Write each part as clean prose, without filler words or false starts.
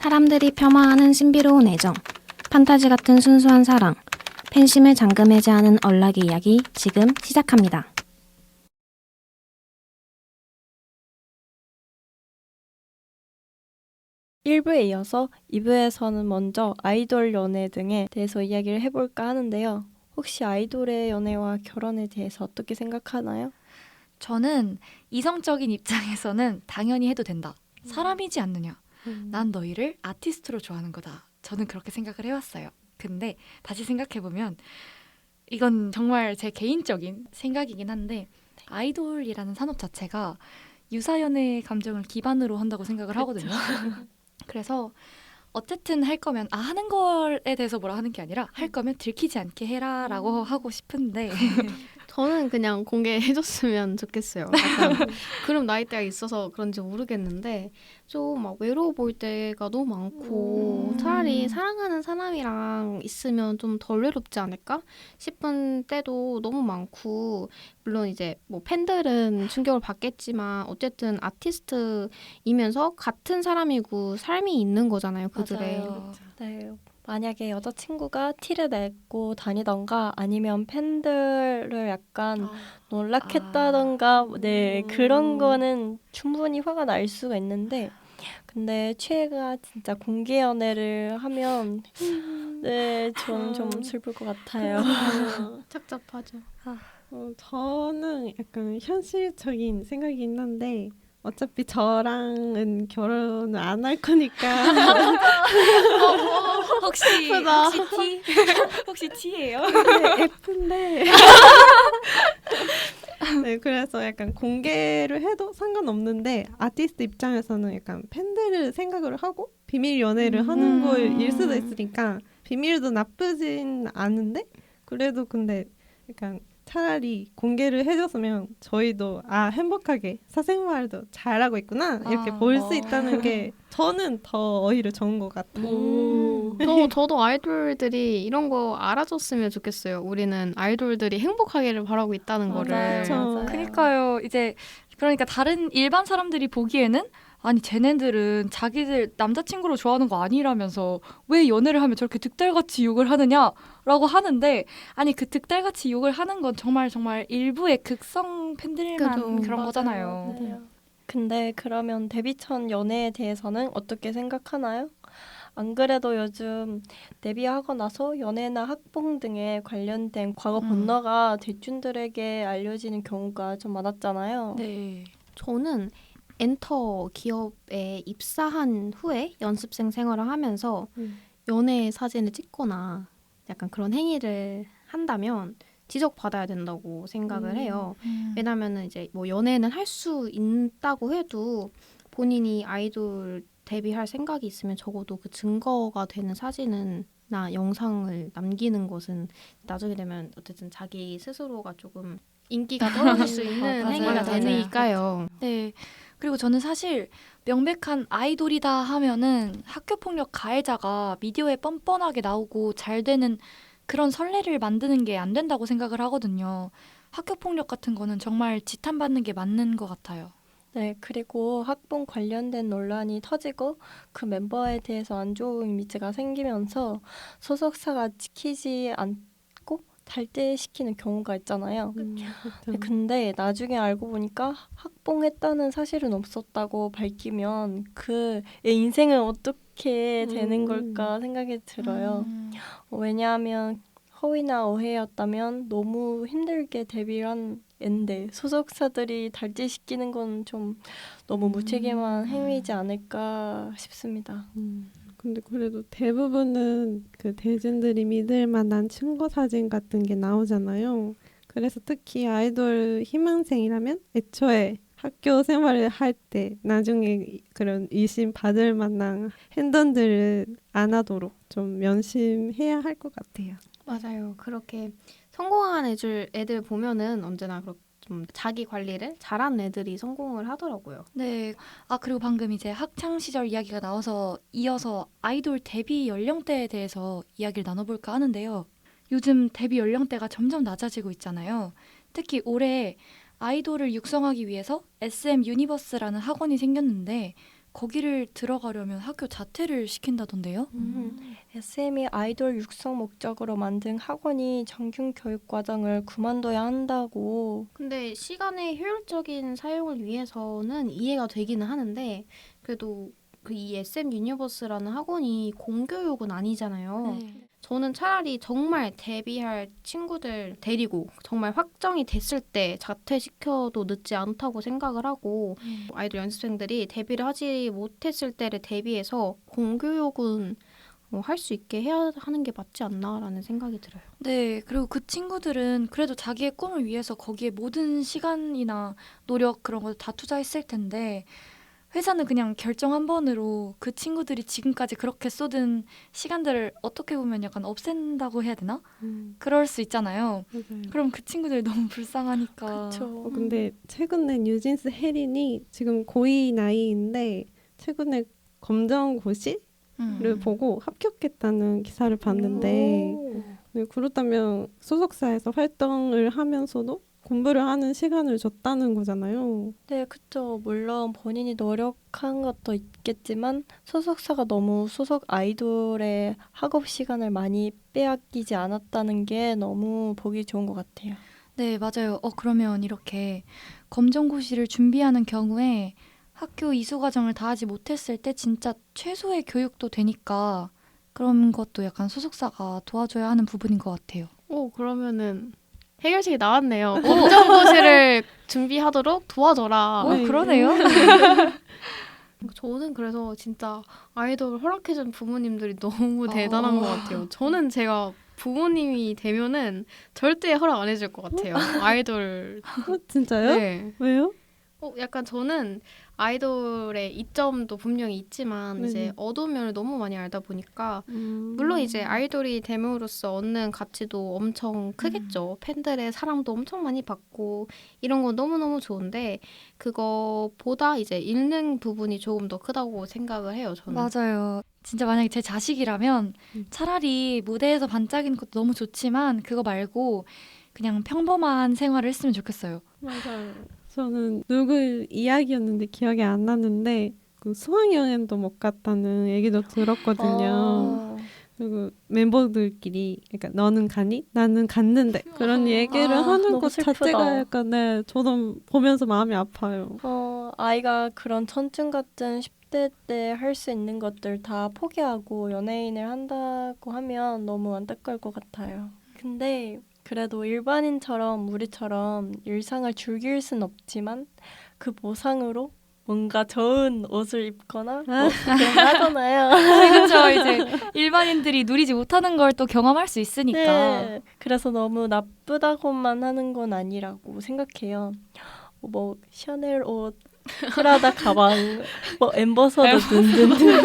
사람들이 폄하하는 신비로운 애정, 판타지 같은 순수한 사랑, 팬심을 잠금해제하는 얼락의 이야기 지금 시작합니다. (1부에) 이어서 (2부에서는) 먼저 아이돌 연애 등에 대해서 이야기를 해볼까 하는데요. 혹시 아이돌의 연애와 결혼에 대해서 어떻게 생각하나요? 저는 이성적인 입장에서는 당연히 해도 된다. 사람이지 않느냐. 난 너희를 아티스트로 좋아하는 거다. 저는 그렇게 생각을 해왔어요. 근데 다시 생각해보면 이건 정말 제 개인적인 생각이긴 한데 아이돌이라는 산업 자체가 유사연애 감정을 기반으로 한다고 생각을 하거든요. 그래서 어쨌든 할 거면 하는 거에 대해서 뭐라 하는 게 아니라 할 거면 들키지 않게 해라라고 하고 싶은데 저는 그냥 공개해줬으면 좋겠어요. 약간 그런 나이대가 있어서 그런지 모르겠는데 좀 막 외로워 보일 때가 너무 많고 차라리 사랑하는 사람이랑 있으면 좀 덜 외롭지 않을까 싶은 때도 너무 많고, 물론 이제 뭐 팬들은 충격을 받겠지만 어쨌든 아티스트이면서 같은 사람이고 삶이 있는 거잖아요, 그들의. 맞아요. 네. 만약에 여자친구가 티를 내고 다니던가 아니면 팬들을 약간 놀락했다던가 네 그런 거는 충분히 화가 날 수가 있는데, 근데 최애가 진짜 공개 연애를 하면 네 좀 슬플 것 같아요. 착잡하죠. 저는 약간 현실적인 생각이긴 한데 어차피 저랑은 결혼을 안 할 거니까 혹시 T? 혹시 T예요? 네, F인데 네, 그래서 약간 공개를 해도 상관없는데 아티스트 입장에서는 약간 팬들을 생각을 하고 비밀 연애를 하는 거일 수도 있으니까 비밀도 나쁘진 않은데, 그래도 근데 약간 차라리 공개를 해줬으면 저희도 행복하게 사생활도 잘하고 있구나 이렇게 볼 수 있다는 게 저는 더 오히려 좋은 것 같아요. 저도 아이돌들이 이런 거 알아줬으면 좋겠어요. 우리는 아이돌들이 행복하기를 바라고 있다는 거를. 맞아요. 그러니까요. 이제 그러니까 다른 일반 사람들이 보기에는 아니 쟤네들은 자기들 남자친구로 좋아하는 거 아니라면서 왜 연애를 하면 저렇게 득달같이 욕을 하느냐라고 하는데, 아니 그 득달같이 욕을 하는 건 정말 일부의 극성 팬들만 그런 맞아요. 거잖아요. 네. 근데 그러면 데뷔 첫 연애에 대해서는 어떻게 생각하나요? 안 그래도 요즘 데뷔하고 나서 연애나 학봉 등에 관련된 과거 번너가 대중들에게 알려지는 경우가 좀 많았잖아요. 네. 저는 엔터 기업에 입사한 후에 연습생 생활을 하면서 연애 사진을 찍거나 약간 그런 행위를 한다면 지적받아야 된다고 생각을 해요. 왜냐면은 이제 뭐 연애는 할 수 있다고 해도 본인이 아이돌 데뷔할 생각이 있으면 적어도 그 증거가 되는 사진이나 영상을 남기는 것은 나중에 되면 어쨌든 자기 스스로가 조금 인기가 떨어질 수 있는 맞아요, 행위가 맞아요. 되니까요. 네. 그리고 저는 사실 명백한 아이돌이다 하면은 학교폭력 가해자가 미디어에 뻔뻔하게 나오고 잘 되는 그런 선례를 만드는 게 안 된다고 생각을 하거든요. 학교폭력 같은 거는 정말 지탄받는 게 맞는 것 같아요. 네, 그리고 학봉 관련된 논란이 터지고 그 멤버에 대해서 안 좋은 이미지가 생기면서 소속사가 지키지 않고 탈퇴시키는 경우가 있잖아요. 근데 나중에 알고 보니까 학봉했다는 사실은 없었다고 밝히면 그의 인생은 어떻게 되는 걸까 생각이 들어요. 왜냐하면 허위나 오해였다면 너무 힘들게 데뷔를 한 앤데 소속사들이 달제시키는 건 좀 너무 무책임한 행위이지 않을까 싶습니다. 근데 그래도 대부분은 그 대중들이 믿을 만한 증거 사진 같은 게 나오잖아요. 그래서 특히 아이돌 희망생이라면 애초에 학교 생활을 할 때 나중에 그런 의심 받을 만한 행동들을 안 하도록 좀 명심해야 할 것 같아요. 맞아요. 그렇게 성공한 애들 보면은 언제나 좀 자기 관리를 잘한 애들이 성공을 하더라고요. 네. 그리고 방금 이제 학창 시절 이야기가 나와서 이어서 아이돌 데뷔 연령대에 대해서 이야기를 나눠볼까 하는데요. 요즘 데뷔 연령대가 점점 낮아지고 있잖아요. 특히 올해 아이돌을 육성하기 위해서 SM 유니버스라는 학원이 생겼는데 거기를 들어가려면 학교 자퇴를 시킨다던데요. SM이 아이돌 육성 목적으로 만든 학원이 정규 교육 과정을 그만둬야 한다고. 근데 시간의 효율적인 사용을 위해서는 이해가 되기는 하는데 그래도 이 SM 유니버스라는 학원이 공교육은 아니잖아요. 네. 저는 차라리 정말 데뷔할 친구들 데리고 정말 확정이 됐을 때 자퇴시켜도 늦지 않다고 생각을 하고 아이돌 연습생들이 데뷔를 하지 못했을 때를 대비해서 공교육은 할 수 있게 해야 하는 게 맞지 않나라는 생각이 들어요. 네, 그리고 그 친구들은 그래도 자기의 꿈을 위해서 거기에 모든 시간이나 노력 그런 걸 다 투자했을 텐데 회사는 그냥 결정 한 번으로 그 친구들이 지금까지 그렇게 쏟은 시간들을 어떻게 보면 약간 없앤다고 해야 되나? 그럴 수 있잖아요. 맞아요. 그럼 그 친구들이 너무 불쌍하니까. 그쵸. 근데 최근에 뉴진스 혜린이 지금 고2 나이인데 최근에 검정고시를 보고 합격했다는 기사를 봤는데 오. 네, 그렇다면 소속사에서 활동을 하면서도 공부를 하는 시간을 줬다는 거잖아요. 네, 그쵸. 물론 본인이 노력한 것도 있겠지만 소속사가 너무 소속 아이돌의 학업 시간을 많이 빼앗기지 않았다는 게 너무 보기 좋은 것 같아요. 네, 맞아요. 그러면 이렇게 검정고시를 준비하는 경우에 학교 이수 과정을 다 하지 못했을 때 진짜 최소의 교육도 되니까 그런 것도 약간 소속사가 도와줘야 하는 부분인 것 같아요. 그러면은 해결책이 나왔네요. 검정고시를 준비하도록 도와줘라. 네. 그러네요. 저는 그래서 진짜 아이돌 허락해준 부모님들이 너무 대단한 것 같아요. 저는 제가 부모님이 되면은 절대 허락 안 해줄 것 같아요. 아이돌. 진짜요? 네. 왜요? 약간 저는 아이돌의 이점도 분명히 있지만 네네. 이제 어두운 면을 너무 많이 알다 보니까 물론 이제 아이돌이 됨으로써 얻는 가치도 엄청 크겠죠. 팬들의 사랑도 엄청 많이 받고 이런 건 너무너무 좋은데 그거보다 이제 잃는 부분이 조금 더 크다고 생각을 해요. 저는. 맞아요. 진짜 만약에 제 자식이라면 차라리 무대에서 반짝이는 것도 너무 좋지만 그거 말고 그냥 평범한 생활을 했으면 좋겠어요. 맞아요. 저는 누구 이야기였는데 기억이 안 나는데 그 수학여행도 못 갔다는 얘기도 들었거든요. 그리고 멤버들끼리 그러니까 너는 가니? 나는 갔는데 그런 얘기를 하는 너무 것 슬프다. 자체가 약간 네, 저도 보면서 마음이 아파요. 아이가 그런 천중 같은 10대 때 할 수 있는 것들 다 포기하고 연예인을 한다고 하면 너무 안타까울 것 같아요. 근데 그래도 일반인처럼 우리처럼 일상을 즐길 순 없지만 그 보상으로 뭔가 좋은 옷을 입거나 그런 거 하잖아요. 그렇죠. 이제 일반인들이 누리지 못하는 걸 또 경험할 수 있으니까. 네, 그래서 너무 나쁘다고만 하는 건 아니라고 생각해요. 뭐 샤넬 옷, 프라다 가방, 뭐 엠버서더 등등등.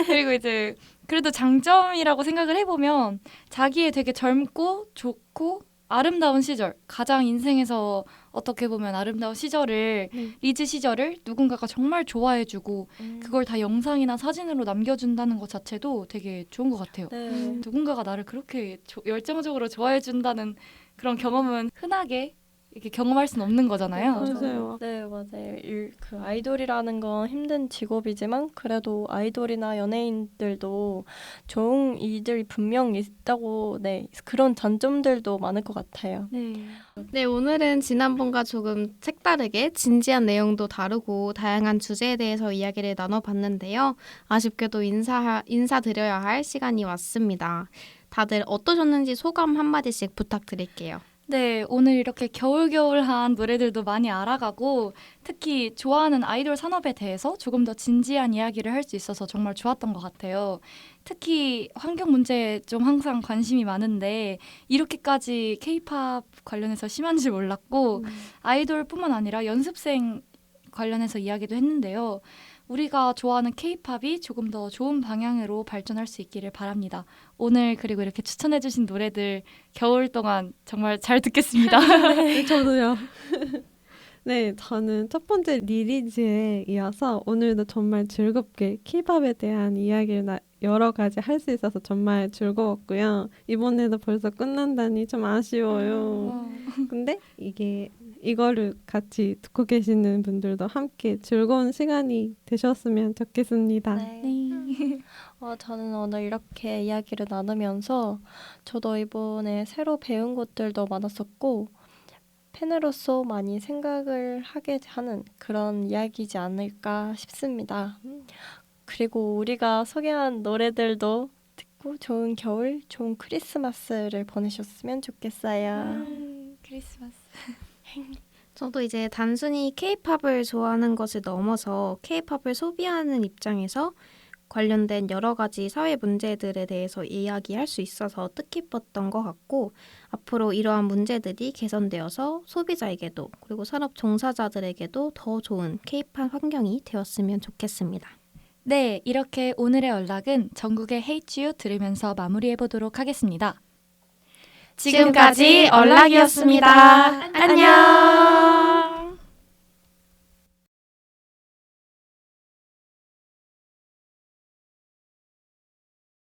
그리고 이제 그래도 장점이라고 생각을 해보면 자기의 되게 젊고 좋고 아름다운 시절, 가장 인생에서 어떻게 보면 아름다운 시절을 리즈 시절을 누군가가 정말 좋아해주고 그걸 다 영상이나 사진으로 남겨준다는 것 자체도 되게 좋은 것 같아요. 네. 누군가가 나를 그렇게 열정적으로 좋아해준다는 그런 경험은 흔하게 이렇게 경험할 수는 없는 거잖아요. 맞아요. 네, 맞아요. 그 아이돌이라는 건 힘든 직업이지만 그래도 아이돌이나 연예인들도 좋은 일들이 분명 있다고, 네, 그런 장점들도 많을 것 같아요. 네, 오늘은 지난번과 조금 색다르게 진지한 내용도 다루고 다양한 주제에 대해서 이야기를 나눠봤는데요. 아쉽게도 인사드려야 할 시간이 왔습니다. 다들 어떠셨는지 소감 한마디씩 부탁드릴게요. 네, 오늘 이렇게 겨울겨울한 노래들도 많이 알아가고 특히 좋아하는 아이돌 산업에 대해서 조금 더 진지한 이야기를 할 수 있어서 정말 좋았던 것 같아요. 특히 환경 문제에 좀 항상 관심이 많은데 이렇게까지 K-팝 관련해서 심한지 몰랐고 아이돌뿐만 아니라 연습생 관련해서 이야기도 했는데요. 우리가 좋아하는 K-팝이 조금 더 좋은 방향으로 발전할 수 있기를 바랍니다. 오늘 그리고 이렇게 추천해주신 노래들 겨울 동안 정말 잘 듣겠습니다. 네, 저도요. 네, 저는 첫 번째 리리즈에 이어서 오늘도 정말 즐겁게 K-팝에 대한 이야기를 여러 가지 할 수 있어서 정말 즐거웠고요. 이번에도 벌써 끝난다니 좀 아쉬워요. 근데 이게 이거를 같이 듣고 계시는 분들도 함께 즐거운 시간이 되셨으면 좋겠습니다. 네. 저는 오늘 이렇게 이야기를 나누면서 저도 이번에 새로 배운 것들도 많았었고 팬으로서 많이 생각을 하게 하는 그런 이야기이지 않을까 싶습니다. 그리고 우리가 소개한 노래들도 듣고 좋은 겨울, 좋은 크리스마스를 보내셨으면 좋겠어요. 크리스마스. 저도 이제 단순히 케이팝을 좋아하는 것을 넘어서 케이팝을 소비하는 입장에서 관련된 여러 가지 사회 문제들에 대해서 이야기할 수 있어서 뜻깊었던 것 같고 앞으로 이러한 문제들이 개선되어서 소비자에게도 그리고 산업 종사자들에게도 더 좋은 케이팝 환경이 되었으면 좋겠습니다. 네, 이렇게 오늘의 연락은 전국의 Hate You 들으면서 마무리해보도록 하겠습니다. 지금까지 연락이었습니다. 안녕.